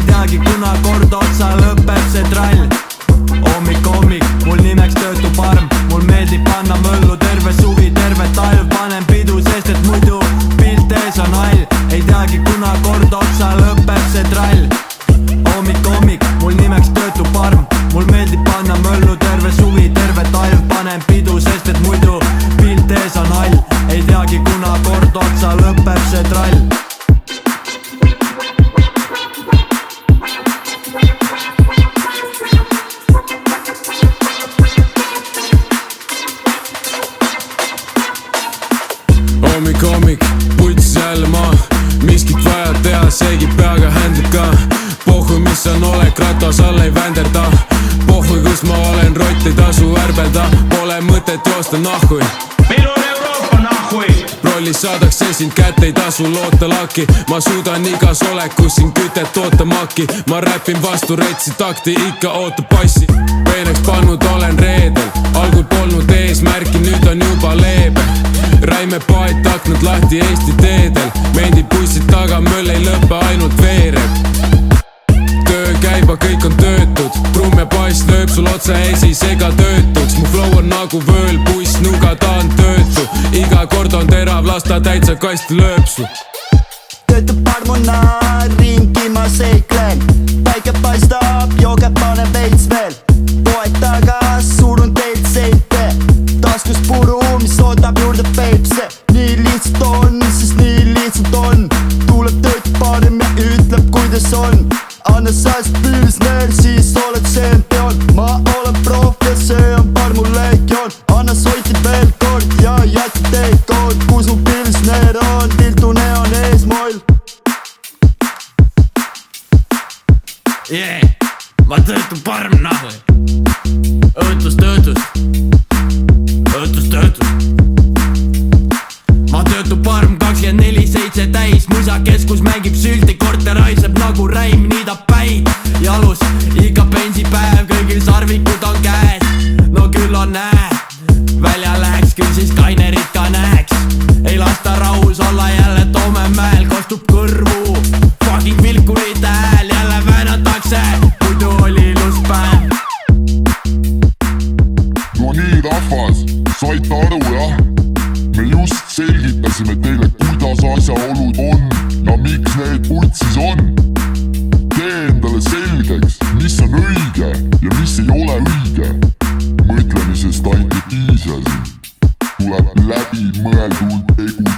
teagi, kuna kord otsa lõpeb see trall. Hommik, mul nimeks töötu parm. Mul meeldib panna möllu terve suvi, terve talv. Panen pidu, sest et muidu pilt ees on hall. Ei teagi, kuna kord otsa lõpeb see trall. Hommik, mul nimeks töötu parm. Mul meeldib panna möllu terve suvi, terve talv. Panen pidu, sest et muidu pilt ees on hall. Ei teagi, kuna kord otsa lõpeb see trall. Hommik, putsis jälle maa. Miskit vaja teha, seegi peaga händib ka. Pohhu, mis on olek, ratas all ei vänderda. Pohhu, kus ma olen, rott ei tasu ärbelda. Pole mõtet joosta nahhui. Meil on Euroopa nahhui. Rollis saadakse sind kätte, ei tasu loota laki. Ma suudan igas olekus siin kütet toota maki. Ma räpin vastu retsi takti, ikka ootab passi. Peeneks pannud olen reedel, algul polnud eesmärki, nüüd on juba leebe. Räime paet aknad lahti Eesti teedel. Mendi bussid taga, möll ei lõpe, ainult veereb. Töö käib, kõik on töötud. Trumm ja bass lööb sul otsa ees, ei sega töötuks. Mu flow on nagu vööl, buss, nuga, ta on töötu. Iga kord on terav, las ta täitsa kasti lööb su. Töötab parmunaar, ringi ma seiklen. Päike paistab, jooge panen veits veel. Poeg taga, surun teilt seinte. Taskus puru, mis ootab juurde peipse. Nii lihtsalt on, sest nii lihtsalt on. Tuleb töötab parem ja ütleb, kuidas on. Anna sääst pilsner, siis oled tšempion. Ma olen prof ja see on parmu legion. Anna soiti veel kord ja jäta teekord. Kus mu pilsner on, tiltune on ees moll. Ma töötu parm, nahu. Õõtus. Ma töötu parm 24/7 täis. Musakeskus mängib sülti, korter haiseb nagu räim, niidab päid jalus. Iga pensipäev, kõigil sarvikud on käes. No küll on näe, välja läheks, küll siis kainerit ka näeks. Ei lasta rahus olla, jälle Toomemäel kostub kõrvu. Fucking vilkurite hääl, jälle väänatakse, muidu oli ilus päev. No nii rahvas, saite aru jah? Me just selgitasime teile, kuidas asjaolud on ja miks need putsis on. Tee endale selgeks, mis on õige ja mis ei ole õige. Mõtlemisest ainult ei piisa siin. Tuleb läbi mõeldult tegu